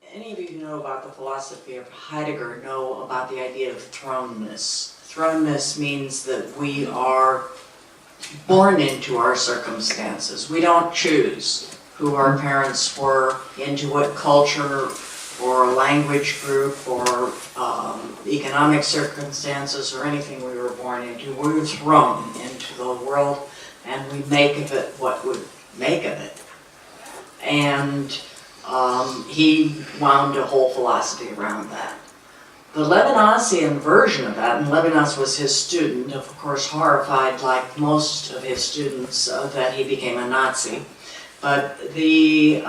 Any of you who know about the philosophy of Heidegger know about the idea of throneness. Throneness means that we are born into our circumstances. We don't choose who our parents were, into what culture or language group or economic circumstances or anything we were born into. We were thrown into the world and we make of it what we make of it. And he wound a whole philosophy around that. The Levinasian version of that, and Levinas was his student, of course horrified like most of his students that he became a Nazi, but the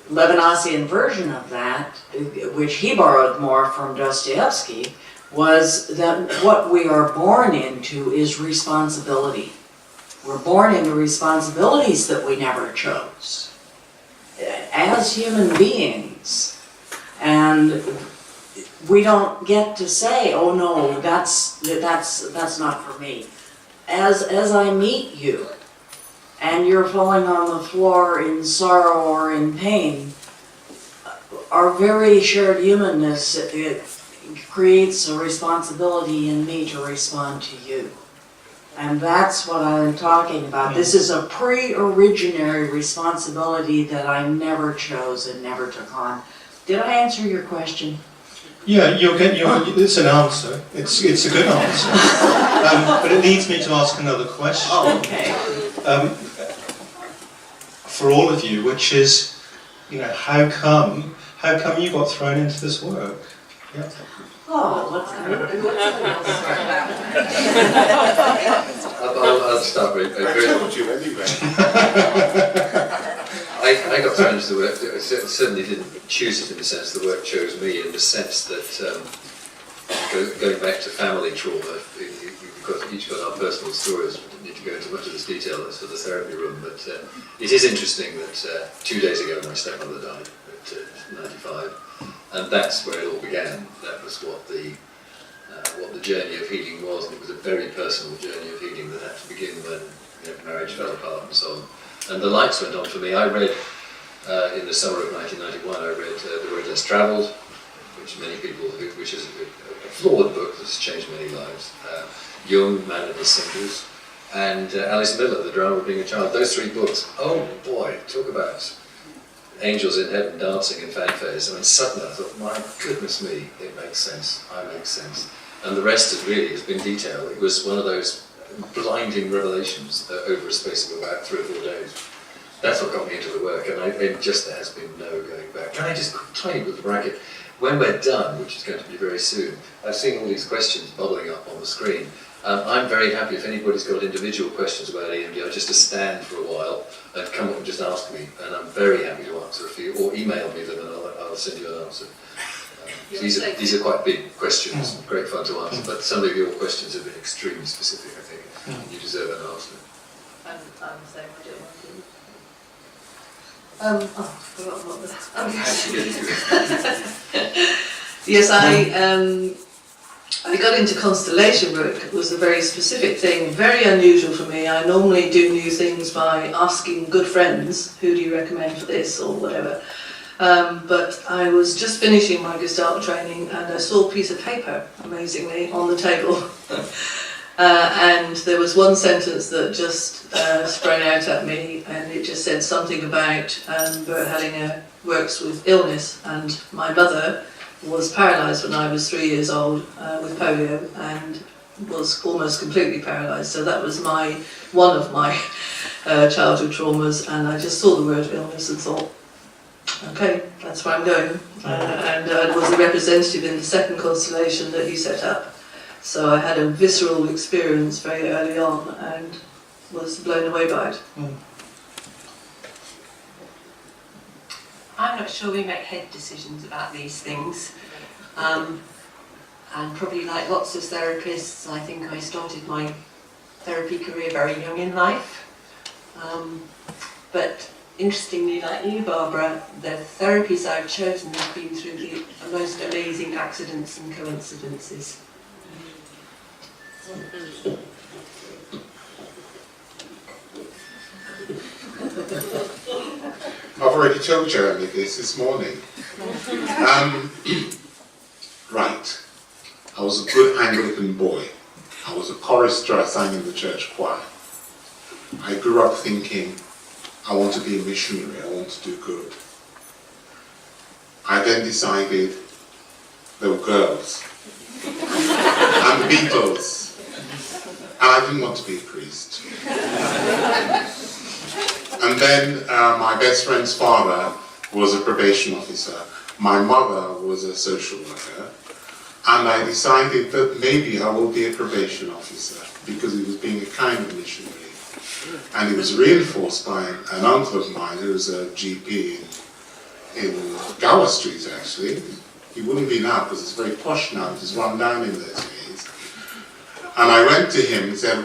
Levinasian version of that, which he borrowed more from Dostoevsky, was that what we are born into is responsibility. We're born into responsibilities that we never chose as human beings, and we don't get to say, oh no, that's not for me. As I meet you and you're falling on the floor in sorrow or in pain, our very shared humanness, it creates a responsibility in me to respond to you. And that's what I'm talking about. This is a pre-originary responsibility that I never chose and never took on. Did I answer your question? Yeah, it's an answer. It's a good answer. But it leads me to ask another question. Oh, okay. For all of you, which is, how come you got thrown into this work? Yeah. Oh, I'll start with I told you anyway. I got thrown into the work. I certainly didn't choose it in the sense the work chose me, in the sense that going back to family trauma, we've each got our personal stories. We don't need to go into much of this detail, that's for the therapy room, but it is interesting that 2 days ago my stepmother died at 95, and that's where it all began. That was what the journey of healing was, and it was a very personal journey of healing that had to begin when marriage fell apart and so on. And the lights went on for me. I read, in the summer of 1991, I read The Road Less Travelled, which is a flawed book that's changed many lives. Jung, Man of the Symbols, and Alice Miller, The Drama of Being a Child. Those three books, oh boy, talk about angels in heaven dancing in fanfares. I mean, suddenly I thought, my goodness me, it makes sense, I make sense. And the rest has been detail. It was one of those blinding revelations over a space of about 3 or 4 days. That's what got me into the work, and there has been no going back. Can I just tiny with the bracket? When we're done, which is going to be very soon, I've seen all these questions bubbling up on the screen. I'm very happy if anybody's got individual questions about EMDR, just to stand for a while and come up and just ask me, and I'm very happy to answer a few, or email me them and I'll send you an answer. These are quite big questions, great fun to answer, but some of your questions have been extremely specific, I think, and you deserve an answer. I'm the same, I don't want to. I forgot what was. Yes, I got into constellation work. It was a very specific thing, very unusual for me. I normally do new things by asking good friends, who do you recommend for this or whatever. But I was just finishing my Gestalt training and I saw a piece of paper, amazingly, on the table. And there was one sentence that just sprang out at me, and it just said something about Bert Hellinger works with illness, and my mother was paralysed when I was 3 years old with polio and was almost completely paralysed. So that was one of my childhood traumas, and I just saw the word illness and thought, okay, that's where I'm going. And I was the representative in the second constellation that he set up. So I had a visceral experience very early on and was blown away by it. I'm not sure we make head decisions about these things. And probably like lots of therapists, I think I started my therapy career very young in life. But interestingly, like you, Barbara, the therapies I've chosen have been through the most amazing accidents and coincidences. I've already told Jeremy this morning. Right. I was a good Anglican boy. I was a chorister, I sang in the church choir. I grew up thinking, I want to be a missionary, I want to do good. I then decided there were girls and the Beatles, and I didn't want to be a priest. And then my best friend's father was a probation officer. My mother was a social worker. And I decided that maybe I will be a probation officer because he was being a kind of missionary. And it was reinforced by an uncle of mine who was a GP in Gower Street, actually. He wouldn't be now because it's very posh now, it was run down in those days. And I went to him and said,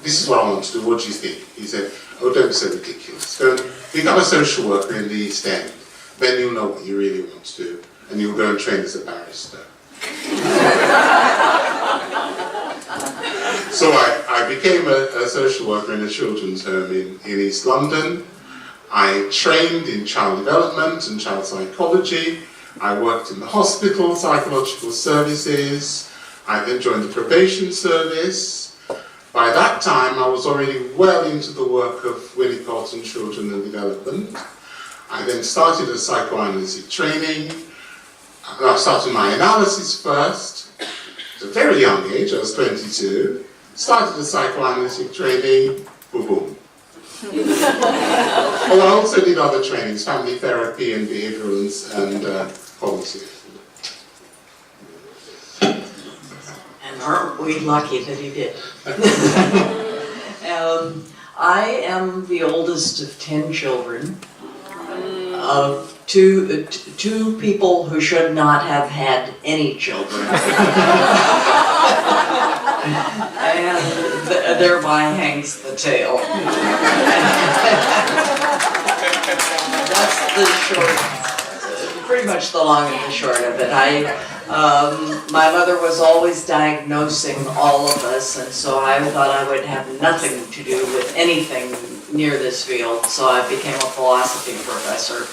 this is what I want to do, what do you think? He said, oh, don't be so ridiculous. Become a social worker in the East End, then you'll know what you really want to do, and you'll go and train as a barrister. So I became a social worker in a children's home in East London. I trained in child development and child psychology. I worked in the hospital, psychological services. I then joined the probation service. By that time, I was already well into the work of Winnicott and Children and Development. I then started a psychoanalytic training. I started my analysis first. At a very young age, I was 22. Started a psychoanalytic training, boom, boom. Oh, I also did other trainings, family therapy and behavioral and cognitive. And aren't we lucky that he did? I am the oldest of 10 children, of two people who should not have had any children. And thereby hangs the tale. That's the short, pretty much the long and the short of it. My mother was always diagnosing all of us, and so I thought I would have nothing to do with anything near this field, so I became a philosophy professor.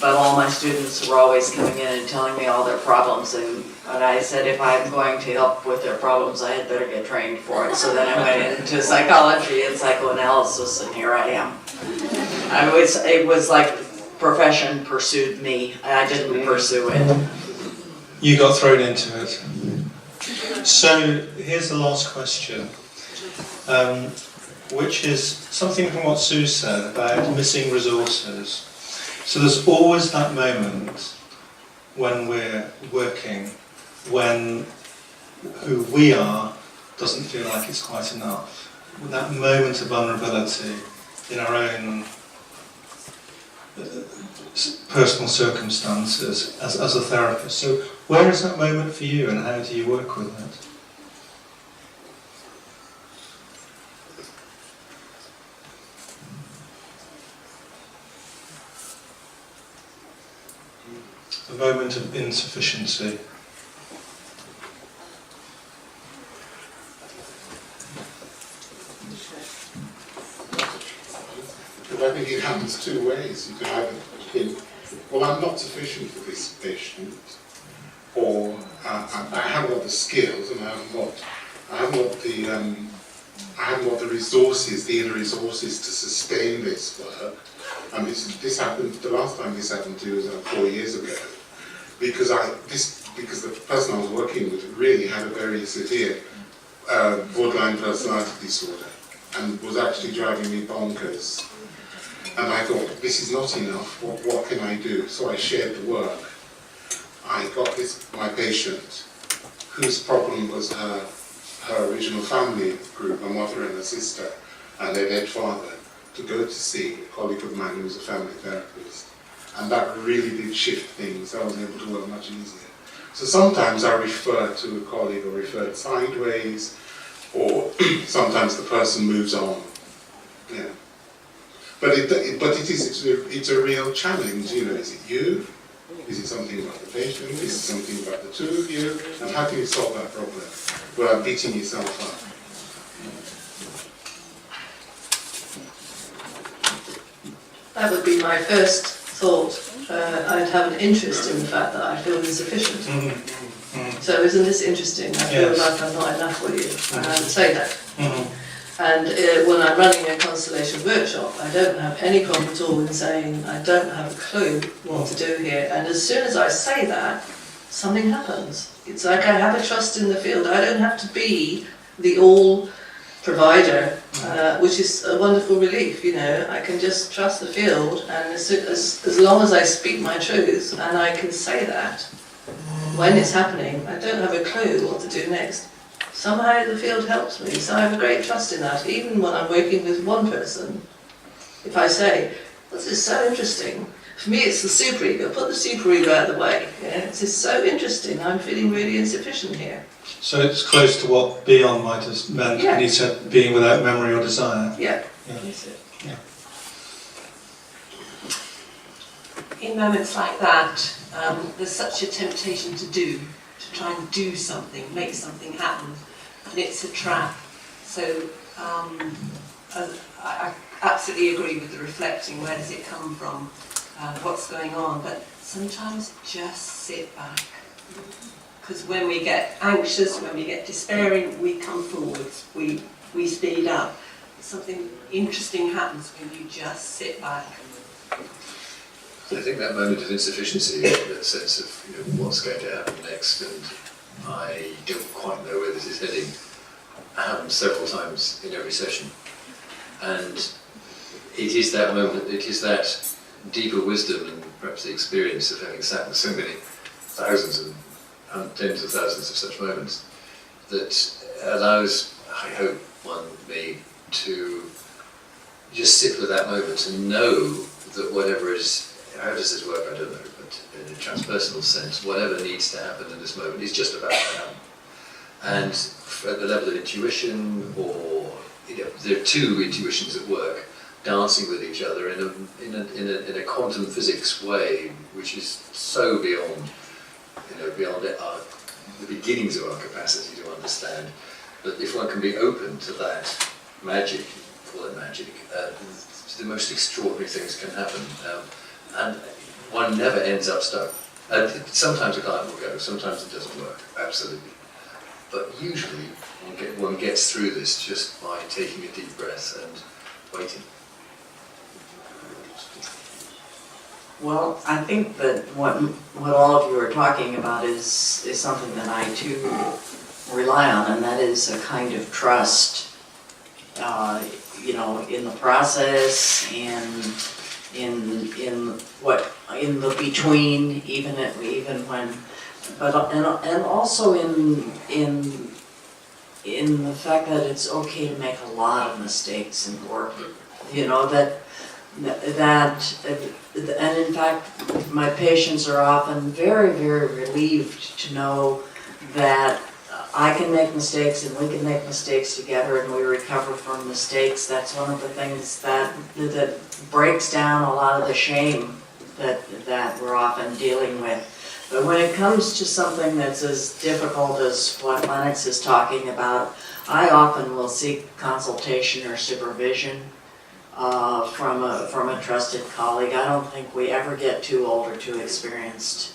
But all my students were always coming in and telling me all their problems, and I said if I'm going to help with their problems, I had better get trained for it. So then I went into psychology and psychoanalysis, and here I am. It was like profession pursued me. I didn't pursue it. You got thrown into it. So here's the last question, which is something from what Sue said about missing resources. So there's always that moment when we're working, when who we are doesn't feel like it's quite enough. That moment of vulnerability in our own personal circumstances as a therapist. So where is that moment for you, and how do you work with it? The moment of insufficiency. But I think it happens two ways. You can either think, well, I'm not sufficient for this patient, or I haven't got the skills, and I haven't got the resources, the inner resources to sustain this work. And this happened. The last time this happened to was 4 years ago, because the person I was working with really had a very severe borderline personality disorder, and was actually driving me bonkers. And I thought, this is not enough. What can I do? So I shared the work. I got my patient, whose problem was her original family group, her mother and her sister, and their dead father, to go to see a colleague of mine who was a family therapist. And that really did shift things. I was able to work much easier. So sometimes I refer to a colleague or refer sideways, or sometimes the person moves on. Yeah. But it's a real challenge, you know. Is it you? Is it something about the patient? Is it something about the two of you? And how can you solve that problem without beating yourself up? That would be my first thought. I'd have an interest in the fact that I feel insufficient. Mhm. So isn't this interesting? I feel Yes. like I'm not enough for you. And I would say that. Mhm. And when I'm running a constellation workshop, I don't have any problem at all in saying I don't have a clue what to do here. And as soon as I say that, something happens. It's like I have a trust in the field. I don't have to be the all provider, which is a wonderful relief, you know. I can just trust the field, and as long as I speak my truth and I can say that when it's happening, I don't have a clue what to do next. Somehow the field helps me, so I have a great trust in that. Even when I'm working with one person, if I say, this is so interesting, for me it's the superego, put the superego out of the way. Yeah? This is so interesting, I'm feeling really insufficient here. So it's close to what Beyond might have meant Yeah. when he said being without memory or desire. Yeah, Yeah. that's it. In moments like that, there's such a temptation to try and do something, make something happen, and it's a trap. So I absolutely agree with the reflecting, where does it come from, what's going on, but sometimes just sit back. Because when we get anxious, when we get despairing, we come forwards, we speed up. Something interesting happens when you just sit back. I think that moment of insufficiency, that sense of what's going to happen next, and I don't quite know where this is heading, happens several times in every session. And it is that moment, it is that deeper wisdom and perhaps the experience of having sat in so many thousands and tens of thousands of such moments that allows, I hope, me to just sit with that moment and know that whatever is, how does this work, I don't know, but in a transpersonal sense, whatever needs to happen in this moment is just about to happen. And at the level of intuition, or there are two intuitions at work, dancing with each other in a quantum physics way, which is so beyond, beyond the beginnings of our capacity to understand. But if one can be open to that magic, call it magic, the most extraordinary things can happen. And one never ends up stuck. Sometimes a client will go, sometimes it doesn't work, absolutely. But usually one gets through this just by taking a deep breath and waiting. Well, I think that what all of you are talking about is something that I too rely on, and that is a kind of trust, in the process and in the between, even when, but and also in the fact that it's okay to make a lot of mistakes in work, and in fact, my patients are often very, very relieved to know that I can make mistakes and we can make mistakes together and we recover from mistakes. That's one of the things that breaks down a lot of the shame that we're often dealing with. But when it comes to something that's as difficult as what Lennox is talking about, I often will seek consultation or supervision from a trusted colleague. I don't think we ever get too old or too experienced